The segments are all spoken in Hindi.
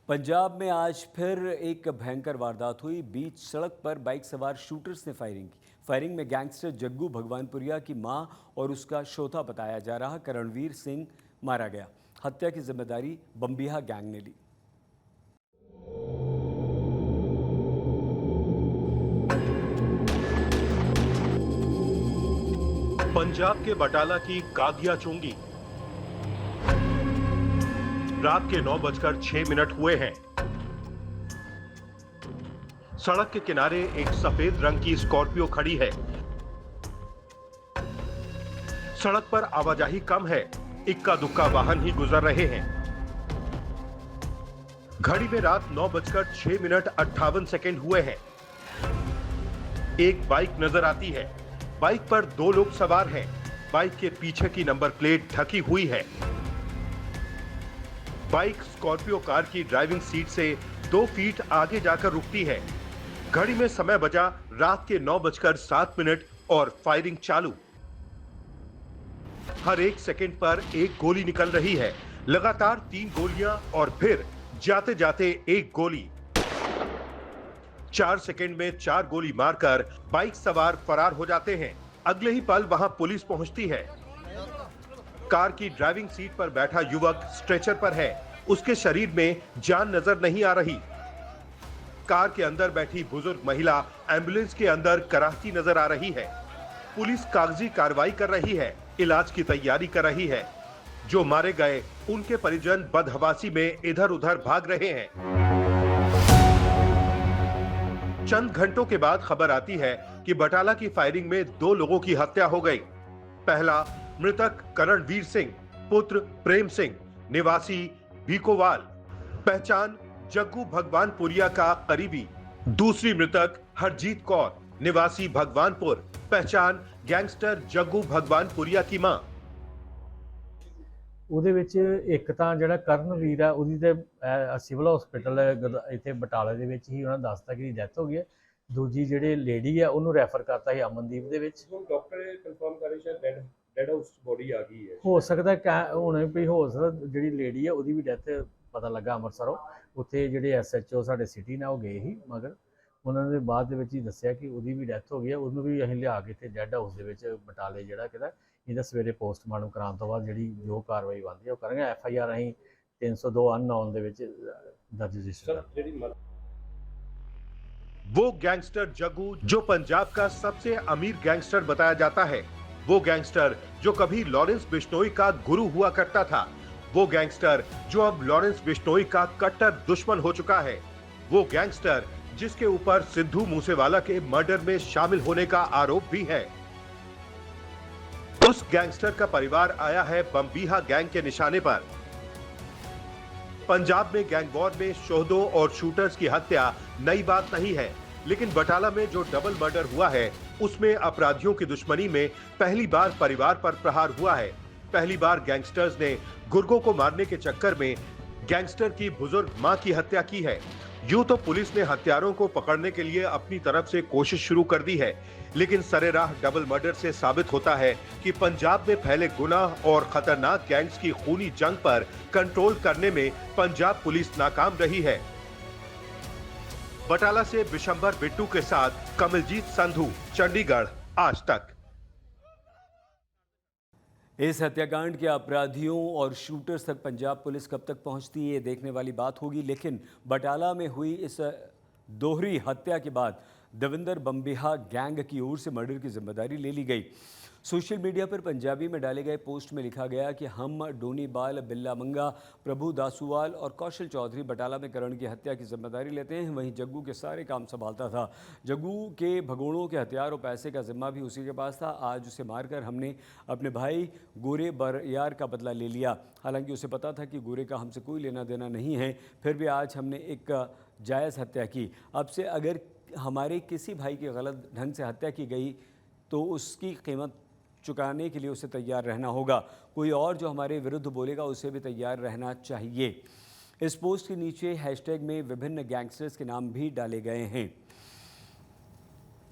पंजाब में आज फिर एक भयंकर वारदात हुई। बीच सड़क पर बाइक सवार शूटर्स ने फायरिंग की। फायरिंग में गैंगस्टर जग्गू भगवानपुरिया की मां और उसका शोधा बताया जा रहा करणवीर सिंह मारा गया। हत्या की जिम्मेदारी बम्बिहा गैंग ने ली। पंजाब के बटाला की कादिया चुंगी रात के 9:06 हुए हैं। सड़क के किनारे एक सफेद रंग की स्कॉर्पियो खड़ी है। सड़क पर आवाजाही कम है, इक्का दुक्का वाहन ही गुजर रहे हैं। घड़ी में रात 9:06:58 हुए हैं। एक बाइक नजर आती है। बाइक पर 2 लोग सवार हैं। बाइक के पीछे की नंबर प्लेट ढकी हुई है। बाइक स्कॉर्पियो कार की ड्राइविंग सीट से 2 फीट आगे जाकर रुकती है। घड़ी में समय बजा रात के 9:07 और फायरिंग चालू। हर 1 सेकंड पर एक गोली निकल रही है। लगातार 3 गोलियां और फिर जाते जाते एक गोली। 4 सेकंड में 4 गोली मारकर बाइक सवार फरार हो जाते हैं। अगले ही पल वहां पुलिस पहुंचती है। कार की ड्राइविंग सीट पर बैठा युवक स्ट्रेचर पर है। उसके शरीर में जान नजर नहीं आ रही। कार के अंदर बैठी बुजुर्ग महिला एम्बुलेंस के अंदर कराहती नजर आ रही है। पुलिस कागजी कार्रवाई कर रही है, इलाज की तैयारी कर रही है। जो मारे गए उनके परिजन बदहवासी में इधर उधर भाग रहे हैं। चंद घंटों के बाद खबर आती है कि बटाला की फायरिंग में 2 लोगों की हत्या हो गई। पहला मृतक करणवीर सिंह पुत्र प्रेम सिंह निवासी भीकोवाल, पहचान जग्गू भगवानपुरिया का करीबी। दूसरी मृतक हरजीत कौर निवासी भगवानपुर, पहचान गैंगस्टर जग्गू भगवानपुरिया की मां। ਉਹਦੇ ਵਿੱਚ ਇੱਕ ਤਾਂ ਜਿਹੜਾ ਕਰਨਵੀਰ ਆ ਉਹਦੀ ਤੇ ਸਿਵਲ ਹਸਪੀਟਲ ਇੱਥੇ ਬਟਾਲੇ ਦੇ ਵਿੱਚ ਹੀ ਉਹਨਾਂ ਦੱਸਤਾ ਕਿ ਡੈਥ ਹੋ ਗਈ ਹੈ। ਦੂਜੀ ਜਿਹੜੇ ਲੇਡੀ ਆ ਉਹਨੂੰ ਰੈਫਰ ਕਰਤਾ ਸੀ ਅਮਨਦੀਪ ਦੇ ਵਿੱਚ। ਹੁਣ ਡਾਕਟਰ ਕਨਫਰਮ ਕਰੇ ਸ਼ਾਇਦ ਡੈਡ ਹਾਊਸ ਬੋਡੀ ਆ ਗਈ ਹੈ। ਹੋ ਸਕਦਾ ਹੁਣ ਵੀ ਹੋ ਸਕਦਾ ਜਿਹੜੀ ਲੇਡੀ ਆ ਉਹਦੀ ਵੀ ਡੈਥ ਪਤਾ ਲੱਗਾ ਅੰਮ੍ਰਿਤਸਰੋਂ। ਉੱਥੇ ਜਿਹੜੇ SHO ਸਾਡੇ ਸਿਟੀ ਨਾਲ ਉਹ ਗਏ ਸੀ, ਮਗਰ ਉਹਨਾਂ ਨੇ ਬਾਅਦ ਦੇ ਵਿੱਚ ਹੀ ਦੱਸਿਆ ਕਿ ਉਹਦੀ ਵੀ ਡੈਥ ਹੋ ਗਈ ਹੈ। ਉਹਨੂੰ ਵੀ ਅਸੀਂ ਲਿਆ ਕੇ ਇੱਥੇ ਡੈਡ ਹਾਊਸ ਦੇ ਵਿੱਚ ਬਟਾਲੇ ਜਿਹੜਾ ਕਿਹਦਾ ਇਹਦਾ ਸਵੇਰੇ ਪੋਸਟਮਾਰਟਮ ਕਰਾਉਣ ਤੋਂ ਬਾਅਦ ਜਿਹੜੀ ਜੋ ਕਾਰਵਾਈ ਬਣਦੀ ਹੈ ਉਹ ਕਰਾਂਗੇ। FIR ਅਸੀਂ 302 ਅਨਨੋਨ ਦੇ ਵਿੱਚ ਦਰਜ ਰਜਿਸਟਰ ਕਰ। वो गैंगस्टर जग्गू जो पंजाब का सबसे अमीर गैंगस्टर बताया जाता है, वो गैंगस्टर जो कभी लॉरेंस बिश्नोई का गुरु हुआ करता था, वो गैंगस्टर जो अब लॉरेंस बिश्नोई का कट्टर दुश्मन हो चुका है, वो गैंगस्टर जिसके ऊपर सिद्धू मूसेवाला के मर्डर में शामिल होने का आरोप भी है। उस गैंगस्टर का परिवार आया है बम्बिहा गैंग के निशाने पर। पंजाब में गैंग वॉर में शोहदों और शूटर्स की हत्या नई बात नहीं है, लेकिन बटाला में जो डबल मर्डर हुआ है उसमें अपराधियों की दुश्मनी में पहली बार परिवार पर प्रहार हुआ है। पहली बार गैंगस्टर्स ने गुर्गों को मारने के चक्कर में गैंगस्टर की बुजुर्ग मां की हत्या की है। यूं तो पुलिस ने हत्यारों को पकड़ने के लिए अपनी तरफ से कोशिश शुरू कर दी है, लेकिन सरेराह डबल मर्डर से साबित होता है कि पंजाब में फैले गुनाह और खतरनाक गैंग्स की खूनी जंग पर कंट्रोल करने में पंजाब पुलिस नाकाम रही है। बटाला से बिशंबर बिट्टू के साथ कमलजीत संधू, चंडीगढ़, आज तक। इस हत्याकांड के अपराधियों और शूटर्स तक पंजाब पुलिस कब तक पहुंचती है ये देखने वाली बात होगी, लेकिन बटाला में हुई इस दोहरी हत्या के बाद देवेंद्र बम्बिहा गैंग की ओर से मर्डर की जिम्मेदारी ले ली गई। सोशल मीडिया पर पंजाबी में डाले गए पोस्ट में लिखा गया कि हम डोनीबाल, बिल्ला मंगा, प्रभु दासूवाल और कौशल चौधरी बटाला में करण की हत्या की जिम्मेदारी लेते हैं। वहीं जग्गू के सारे काम संभालता था। जग्गू के भगोड़ों के हथियार और पैसे का जिम्मा भी उसी के पास था। आज उसे मारकर हमने अपने भाई गोरे बरियार का बदला ले लिया। हालांकि उसे पता था कि गोरे का हमसे कोई लेना देना नहीं है, फिर भी आज हमने एक जायज़ हत्या की। अब से अगर हमारे किसी भाई की गलत ढंग से हत्या की गई तो उसकी कीमत चुकाने के लिए उसे तैयार रहना होगा। कोई और जो हमारे विरुद्ध बोलेगा उसे भी तैयार रहना चाहिए। इस पोस्ट के नीचे हैशटैग में विभिन्न गैंगस्टर्स के नाम भी डाले गए हैं।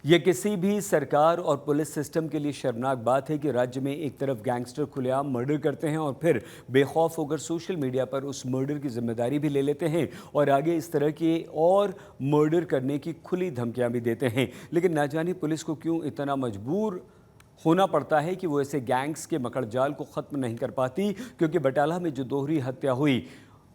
ये किसी भी सरकार और पुलिस सिस्टम के लिए शर्मनाक बात है कि राज्य में एक तरफ गैंगस्टर खुलेआम मर्डर करते हैं और फिर बेखौफ होकर सोशल मीडिया पर उस मर्डर की जिम्मेदारी भी ले लेते हैं और आगे इस तरह के और मर्डर करने की खुली धमकियां भी देते हैं। लेकिन ना जाने पुलिस को क्यों इतना मजबूर होना पड़ता है कि वो ऐसे गैंग्स के मकड़जाल को ख़त्म नहीं कर पाती, क्योंकि बटाला में जो दोहरी हत्या हुई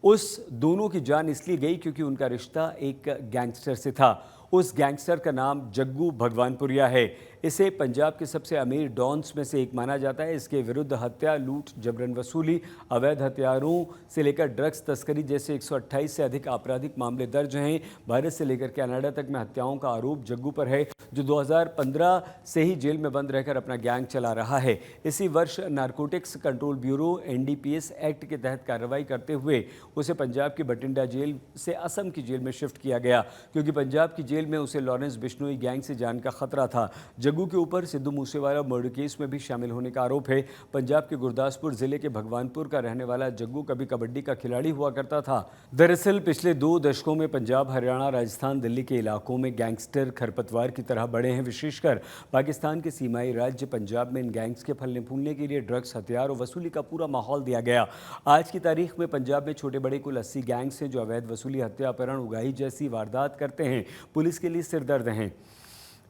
उस दोनों की जान इसलिए गई क्योंकि उनका रिश्ता एक गैंगस्टर से था। उस गैंगस्टर का नाम जग्गू भगवानपुरिया है। इसे पंजाब के सबसे अमीर डॉन्स में से एक माना जाता है। इसके विरुद्ध हत्या, लूट, जबरन वसूली, अवैध हथियारों से लेकर ड्रग्स तस्करी जैसे 128 से अधिक आपराधिक मामले दर्ज हैं। भारत से लेकर कनाडा तक में हत्याओं का आरोप जग्गू पर है, जो 2015 से ही जेल में बंद रहकर अपना गैंग चला रहा है। इसी वर्ष narcotics control bureau NDPS act के तहत कार्रवाई करते हुए उसे पंजाब की बठिंडा जेल से असम की जेल में शिफ्ट किया गया, क्योंकि पंजाब की जेल में उसे लॉरेंस बिश्नोई गैंग से जान का खतरा था। जग्गू के ऊपर सिद्धू मूसेवाला मर्डर केस में भी शामिल होने का आरोप है। पंजाब के गुरदासपुर जिले के भगवानपुर का रहने वाला जग्गू कभी कबड्डी का खिलाड़ी हुआ करता था। दरअसल पिछले 2 दशकों में पंजाब, हरियाणा, राजस्थान, दिल्ली के इलाकों में गैंगस्टर खरपतवार की तरह बढ़े हैं। विशेषकर पाकिस्तान के सीमाई राज्य पंजाब में इन गैंग्स के फलने फूलने के लिए ड्रग्स, हथियार और वसूली का पूरा माहौल दिया गया। आज की तारीख में पंजाब में छोटे बड़े कुल 80 गैंग्स हैं जो अवैध वसूली, हत्या, अपहरण, उगाही जैसी वारदात करते हैं। पुलिस के लिए सिरदर्द हैं।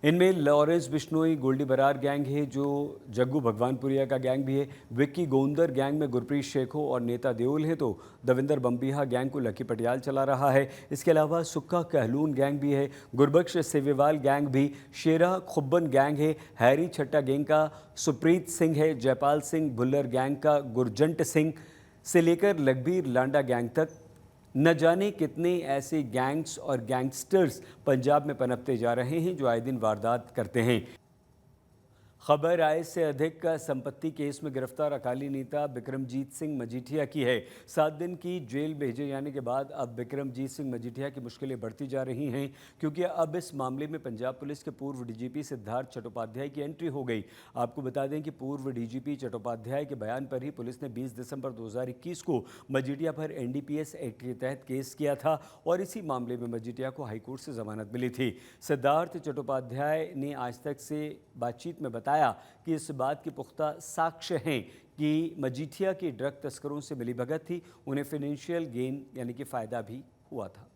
इनमें लॉरेंस बिश्नोई गोल्डी बरार गैंग है, जो जग्गू भगवानपुरिया का गैंग भी है। विक्की गोंदर गैंग में गुरप्रीत शेखो और नेता देओल है, तो दविंदर बम्बिहा गैंग को लकी पटियाल चला रहा है। इसके अलावा सुक्का कहलून गैंग भी है, गुरबख्श सेवेवाल गैंग भी, शेरा खुब्बन गैंग है, हैरी छट्टा गैंग का सुप्रीत सिंह है, जयपाल सिंह भुल्लर गैंग का गुरजंट सिंह से लेकर लखबीर लांडा गैंग तक। न जाने कितने ऐसे गैंग्स और गैंगस्टर्स पंजाब में पनपते जा रहे हैं जो आए दिन वारदात करते हैं। खबर आय से अधिक संपत्ति केस में गिरफ्तार अकाली नेता बिक्रमजीत सिंह मजीठिया की है। 7 दिन की जेल भेजे जाने के बाद अब बिक्रमजीत सिंह मजीठिया की मुश्किलें बढ़ती जा रही हैं, क्योंकि अब इस मामले में पंजाब पुलिस के पूर्व DGP सिद्धार्थ चट्टोपाध्याय की एंट्री हो गई। आपको बता दें कि पूर्व DGP चट्टोपाध्याय के बयान पर ही पुलिस ने 20 दिसंबर 2021 को मजीठिया पर NDPS एक्ट के तहत केस किया था और इसी मामले में मजीठिया को हाईकोर्ट से जमानत मिली थी। सिद्धार्थ चट्टोपाध्याय ने आज तक से बातचीत में बताया कि इस बात के पुख्ता साक्ष्य हैं कि मजीठिया की ड्रग तस्करों से मिलीभगत थी, उन्हें फाइनेंशियल गेन यानी कि फायदा भी हुआ था।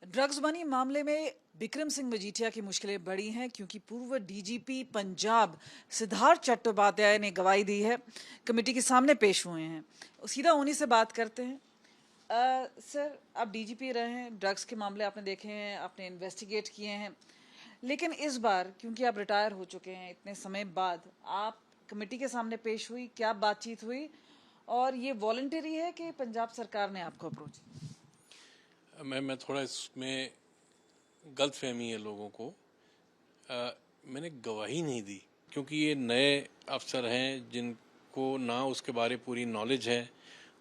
ड्रग्स मनी मामले में बिक्रम सिंह मजीठिया की मुश्किलें बढ़ी हैं, क्योंकि पूर्व DGP पंजाब सिद्धार्थ चट्टोपाध्याय ने गवाही दी है, कमेटी के सामने पेश हुए हैं। सीधा उन्हीं से बात करते हैं। सर, आप DGP रहे हैं, ड्रग्स के मामले आपने देखे हैं, आपने इन्वेस्टिगेट किए हैं, लेकिन इस बार क्योंकि आप रिटायर हो चुके हैं, इतने समय बाद आप कमेटी के सामने पेश हुई, क्या बातचीत हुई और ये वॉलंटरी है कि पंजाब सरकार ने आपको अप्रोच किया? मैं थोड़ा इसमें गलतफहमी है लोगों को। मैंने गवाही नहीं दी, क्योंकि ये नए अफसर हैं जिनको ना उसके बारे पूरी नॉलेज है।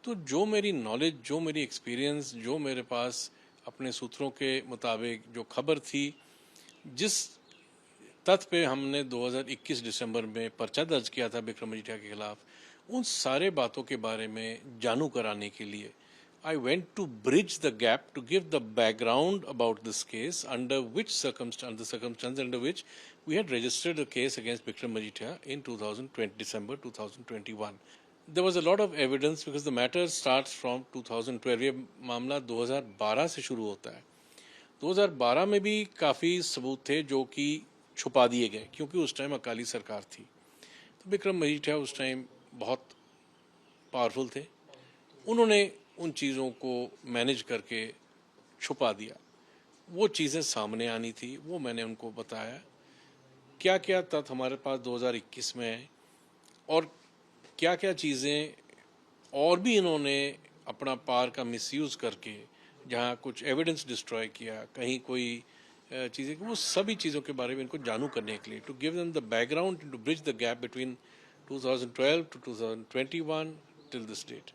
तो जो मेरी नॉलेज, जो मेरी एक्सपीरियंस, जो मेरे पास अपने सूत्रों के मुताबिक जो खबर थी, जिस तथ्य पे हमने 2021 दिसंबर में पर्चा दर्ज किया था बिक्रम मजीठिया के खिलाफ, उन सारे बातों के बारे में जानू कराने के लिए I went to bridge the gap, to give the background about this case, under which circumstances under which we had registered a case against Bikram Majithia in December 2021. There was a lot of evidence because the matter starts from 2012. ये मामला 2012 से शुरू होता है। 2012 में भी काफ़ी सबूत थे जो कि छुपा दिए गए, क्योंकि उस टाइम अकाली सरकार थी। तो बिक्रम मजीठिया उस टाइम बहुत पावरफुल थे, उन्होंने उन चीज़ों को मैनेज करके छुपा दिया। वो चीज़ें सामने आनी थी, वो मैंने उनको बताया। क्या क्या तथ्य हमारे पास 2021 में है और क्या क्या चीज़ें और भी इन्होंने अपना पावर का मिसयूज़ करके जहाँ कुछ एविडेंस डिस्ट्रॉय किया, कहीं कोई चीज़ें, वो सभी चीज़ों के बारे में इनको जानू करने के लिए, to give them the background, to bridge the gap between 2012 to 2021 till this date.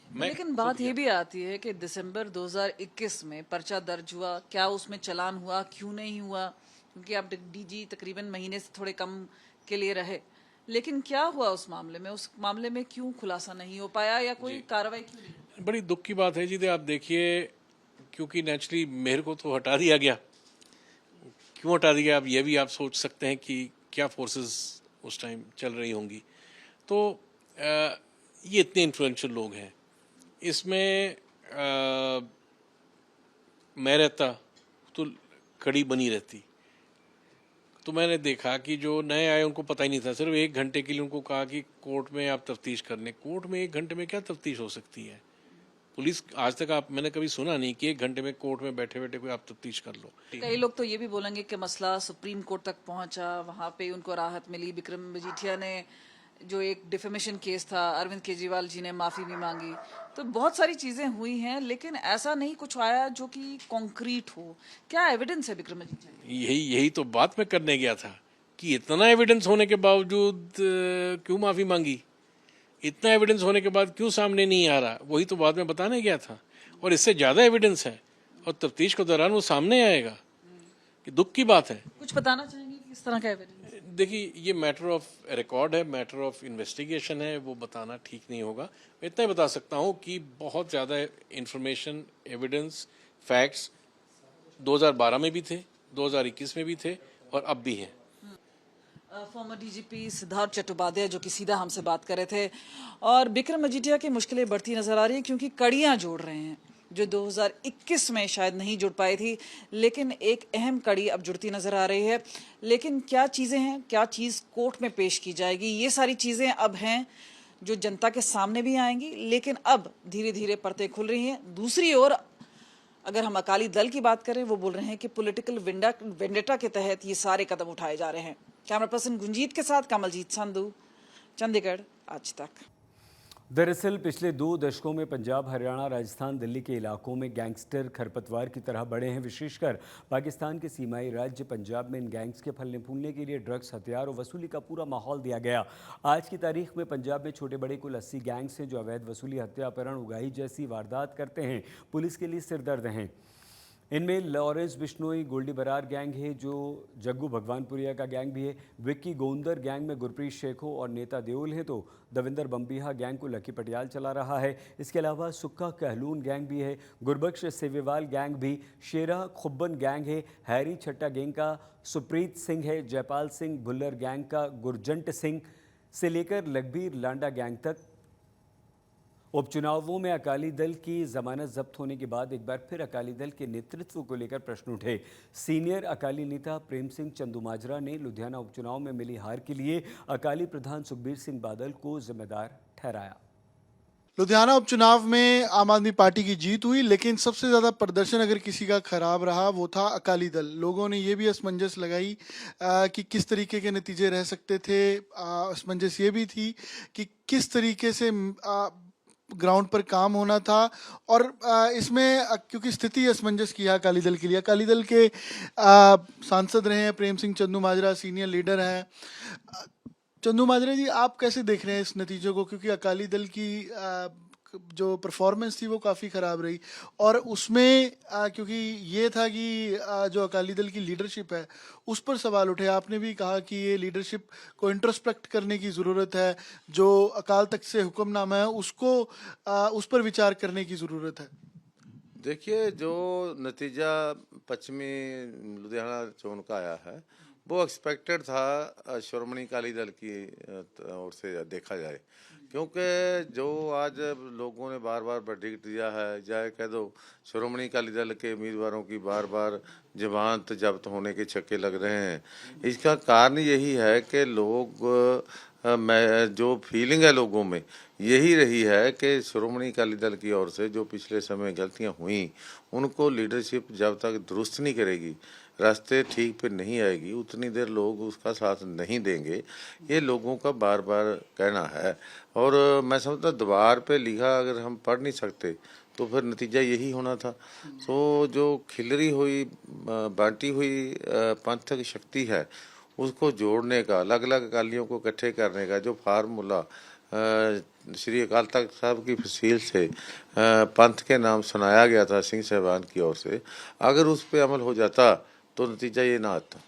लेकिन बात ये भी आती है कि दिसंबर 2021 में पर्चा दर्ज हुआ, क्या उसमें चालान हुआ, क्यों नहीं हुआ? क्योंकि आप DG तकरीबन महीने से थोड़े कम के लिए रहे, लेकिन क्या हुआ उस मामले में? उस मामले में क्यों खुलासा नहीं हो पाया या कोई कार्रवाई क्यों नहीं? बड़ी दुख की बात है जी। आप देखिए, क्योंकि नेचुरली मेरे को तो हटा दिया गया, क्यों हटा दिया, अब ये भी आप सोच सकते हैं कि क्या फोर्सेस उस टाइम चल रही होंगी। तो ये इतने इन्फ्लुएंशियल लोग हैं, इसमें मैं रहता तो कड़ी बनी रहती। तो मैंने देखा कि जो नए आए उनको पता ही नहीं था, सिर्फ 1 घंटे के लिए उनको कहा कि कोर्ट में आप तफ्तीश कर लें। कोर्ट में 1 घंटे में क्या तफ्तीश हो सकती है? पुलिस आज तक मैंने कभी सुना नहीं कि 1 घंटे में कोर्ट में बैठे बैठे कोई आप तफ्तीश कर लो। कई लोग तो ये भी बोलेंगे कि मसला सुप्रीम कोर्ट तक पहुंचा, वहां पे उनको राहत मिली। बिक्रम मजीठिया ने जो एक डिफेमेशन केस था, अरविंद केजरीवाल जी ने माफी भी मांगी, तो बहुत सारी चीजें हुई हैं, लेकिन ऐसा नहीं कुछ आया जो कि कॉन्क्रीट हो। क्या एविडेंस है बिक्रम मजीठिया? यही तो बात मैं करने गया था कि इतना एविडेंस होने के बावजूद क्यों माफी मांगी, इतना एविडेंस होने के बाद क्यों सामने नहीं आ रहा, वही तो बात मैं बताने गया था। और इससे ज्यादा एविडेंस है और तफ्तीश के दौरान वो सामने आएगा कि दुख की बात है। कुछ बताना चाहेंगे कि किस तरह का एविडेंस? देखिए, ये मैटर ऑफ रिकॉर्ड है, मैटर ऑफ इन्वेस्टिगेशन है, वो बताना ठीक नहीं होगा। मैं इतना ही बता सकता हूँ कि बहुत ज़्यादा इंफॉर्मेशन, एविडेंस, फैक्ट्स 2012 में भी थे, 2021 में भी थे और अब भी हैं। फॉर्मर डीजीपी सिद्धार्थ चट्टोपाध्याय जो कि सीधा हमसे बात कर रहे थे। और बिक्रम मजीठिया की मुश्किलें बढ़ती नजर आ रही हैं क्योंकि कड़ियां जोड़ रहे हैं जो 2021 में शायद नहीं जुड़ पाई थी, लेकिन एक अहम कड़ी अब जुड़ती नजर आ रही है। लेकिन क्या चीज़ें हैं, क्या चीज़ कोर्ट में पेश की जाएगी, ये सारी चीज़ें अब हैं जो जनता के सामने भी आएंगी, लेकिन अब धीरे धीरे परतें खुल रही हैं। दूसरी ओर अगर हम अकाली दल की बात करें, वो बोल रहे हैं कि पॉलिटिकल वेंडेटा के तहत ये सारे कदम उठाए जा रहे हैं। कैमरा पर्सन गुंजीत के साथ कमलजीत संधू, चंडीगढ़, आज तक। दरअसल पिछले 2 दशकों में पंजाब, हरियाणा, राजस्थान, दिल्ली के इलाकों में गैंगस्टर खरपतवार की तरह बढ़े हैं। विशेषकर पाकिस्तान के सीमाई राज्य पंजाब में इन गैंग्स के फलने फूलने के लिए ड्रग्स, हथियार और वसूली का पूरा माहौल दिया गया। आज की तारीख में पंजाब में छोटे बड़े कुल 80 गैंग्स हैं जो अवैध वसूली, हत्या, अपहरण, उगाही जैसी वारदात करते हैं। पुलिस के लिए सिरदर्द हैं। इनमें लॉरेंस बिश्नोई गोल्डी बरार गैंग है जो जग्गू भगवानपुरिया का गैंग भी है। विक्की गोंदर गैंग में गुरप्रीत शेखो और नेता देओल हैं, तो दविंदर बम्बिहा गैंग को लकी पटियाल चला रहा है। इसके अलावा सुक्का कहलून गैंग भी है, गुरबख्श सेवेवाल गैंग भी, शेरा खुब्बन गैंग है, हैरी छट्टा गैंग का सुप्रीत सिंह है, जयपाल सिंह भुल्लर गैंग का गुरजंट सिंह से लेकर लखबीर लांडा गैंग तक। उपचुनावों में अकाली दल की जमानत जब्त होने के बाद एक बार फिर अकाली दल के नेतृत्व को लेकर प्रश्न उठे। सीनियर अकाली नेता प्रेम सिंह चंदूमाजरा ने लुधियाना उपचुनाव में मिली हार के लिए अकाली प्रधान सुखबीर सिंह बादल को जिम्मेदार ठहराया। लुधियाना उपचुनाव में आम आदमी पार्टी की जीत हुई, लेकिन सबसे ज़्यादा प्रदर्शन अगर किसी का खराब रहा वो था अकाली दल। लोगों ने ये भी असमंजस लगाई कि किस तरीके के नतीजे रह सकते थे। असमंजस ये भी थी कि किस तरीके से ग्राउंड पर काम होना था। और इसमें क्योंकि स्थिति असमंजस की है अकाली दल के लिए, अकाली दल के सांसद रहे हैं प्रेम सिंह चंदूमाजरा, सीनियर लीडर हैं। चंदूमाजरा जी, आप कैसे देख रहे हैं इस नतीजों को? क्योंकि अकाली दल की जो परफॉर्मेंस थी वो काफ़ी ख़राब रही, और उसमें क्योंकि ये था कि जो अकाली दल की लीडरशिप है उस पर सवाल उठे। आपने भी कहा कि ये लीडरशिप को इंट्रोस्पेक्ट करने की ज़रूरत है, जो अकाल तख्त से हुक्मनामा है उसको उस पर विचार करने की ज़रूरत है। देखिए, जो नतीजा पश्चिमी लुधियाना चुनाव का आया है वो एक्सपेक्टेड था श्रोमणी अकाली दल की ओर से देखा जाए, क्योंकि जो आज लोगों ने बार बार वर्डिक्ट दिया है, चाहे कह दो श्रोमणी अकाली दल के उम्मीदवारों की बार बार जमानत जब्त होने के छक्के लग रहे हैं। इसका कारण यही है कि लोग जो फीलिंग है लोगों में यही रही है कि श्रोमणी अकाली दल की ओर से जो पिछले समय गलतियां हुई उनको लीडरशिप जब तक दुरुस्त नहीं करेगी, रास्ते ठीक पे नहीं आएगी, उतनी देर लोग उसका साथ नहीं देंगे। ये लोगों का बार बार कहना है, और मैं समझता दीवार पे लिखा अगर हम पढ़ नहीं सकते तो फिर नतीजा यही होना था। तो जो खिलरी हुई, बांटी हुई पंथक शक्ति है उसको जोड़ने का, अलग अलग अकालियों को इकट्ठे करने का जो फार्मूला श्री अकाल तख्त साहब की फसील से पंथ के नाम सुनाया गया था सिंह साहबान की ओर से, अगर उस पर अमल हो जाता तो नतीजा ये ना आता,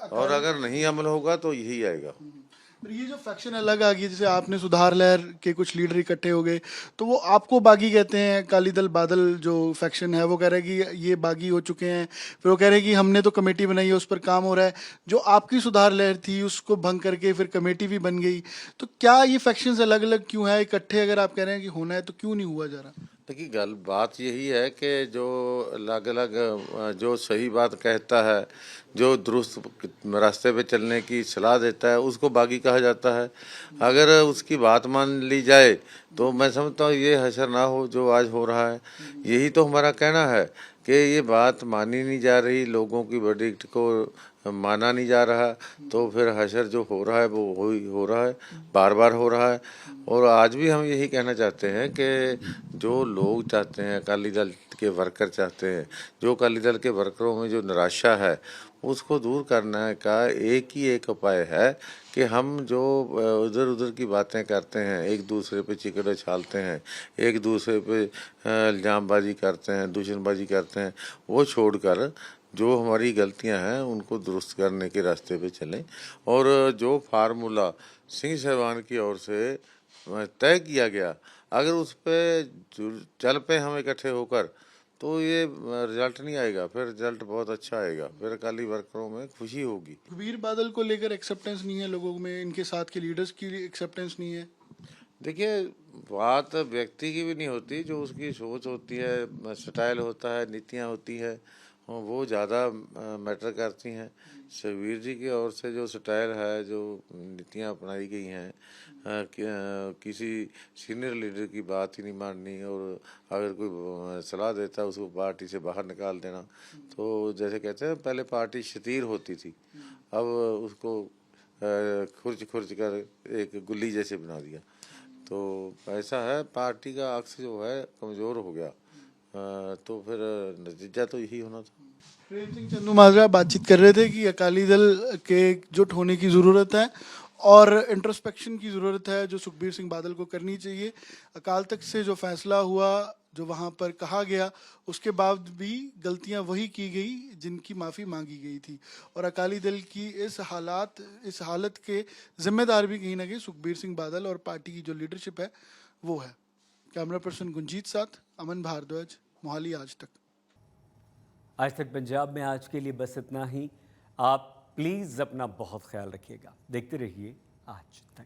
और अगर नहीं अमल होगा तो यही आएगा। पर ये जो फैक्शन अलग आ गई, जैसे आपने सुधार लहर के कुछ लीडर इकट्ठे हो गए, तो वो आपको बागी कहते हैं। अकाली दल बादल जो फैक्शन है वो कह रहा है कि ये बागी हो चुके हैं, फिर वो कह रहे हैं कि हमने तो कमेटी बनाई है, उस पर काम हो रहा है। जो आपकी सुधार लहर थी उसको भंग करके फिर कमेटी भी बन गई। तो क्या ये फैक्शंस अलग अलग क्यों है? इकट्ठे अगर आप कह रहे हैं कि होना है तो क्यों नहीं हुआ जा रहा? देखिए बात यही है कि जो अलग अलग जो सही बात कहता है, जो दुरुस्त रास्ते पे चलने की सलाह देता है, उसको बागी कहा जाता है। अगर उसकी बात मान ली जाए तो मैं समझता हूँ ये हशर ना हो जो आज हो रहा है। यही तो हमारा कहना है कि ये बात मानी नहीं जा रही, लोगों की वर्डिक्ट को माना नहीं जा रहा, तो फिर हशर जो हो रहा है वो हो रहा है, बार बार हो रहा है। और आज भी हम यही कहना चाहते हैं कि जो लोग चाहते हैं, अकाली दल के वर्कर चाहते हैं, जो अकाली दल के वर्करों में जो निराशा है उसको दूर करने का एक उपाय है कि हम जो इधर उधर की बातें करते हैं, एक दूसरे पे चिकड़ उछालते हैं, एक दूसरे पे इल्जामबाजी करते हैं, दूषणबाजी करते हैं, वो छोड़कर जो हमारी गलतियां हैं उनको दुरुस्त करने के रास्ते पे चलें। और जो फार्मूला सिंह साहबान की ओर से तय किया गया, अगर उस पे चल पे हम इकट्ठे होकर, तो ये रिजल्ट नहीं आएगा, फिर रिजल्ट बहुत अच्छा आएगा, फिर अकाली वर्करों में खुशी होगी। सुखबीर बादल को लेकर एक्सेप्टेंस नहीं है लोगों में, इनके साथ के लीडर्स की एक्सेप्टेंस नहीं है। देखिए बात व्यक्ति की भी नहीं होती, जो उसकी सोच होती है, स्टाइल होता है, नीतियाँ होती है, वो ज़्यादा मैटर करती हैं। सुखबीर जी की ओर से जो स्टाइल है, जो नीतियाँ अपनाई गई हैं, किसी सीनियर लीडर की बात ही नहीं माननी, और अगर कोई सलाह देता है उसको पार्टी से बाहर निकाल देना। तो जैसे कहते हैं पहले पार्टी शतीर होती थी, अब उसको खुर्च खुर्च कर एक गुल्ली जैसे बना दिया। तो ऐसा है, पार्टी का अक्स जो है कमज़ोर हो गया, तो फिर नतीजा तो यही होना था। प्रेम सिंह चंदूमाजरा बातचीत कर रहे थे कि अकाली दल के एकजुट होने की ज़रूरत है और इंट्रोस्पेक्शन की ज़रूरत है जो सुखबीर सिंह बादल को करनी चाहिए। अकाल तख्त से जो फैसला हुआ, जो वहाँ पर कहा गया, उसके बाद भी गलतियाँ वही की गई जिनकी माफ़ी मांगी गई थी। और अकाली दल की इस हालत के जिम्मेदार भी कहीं ना कहीं सुखबीर सिंह बादल और पार्टी की जो लीडरशिप है वो है। कैमरा पर्सन गुंजीत साथ अमन भारद्वाज, मोहाली आज तक। आज तक पंजाब में आज के लिए बस इतना ही। आप प्लीज़ अपना बहुत ख्याल रखिएगा। देखते रहिए आज तक।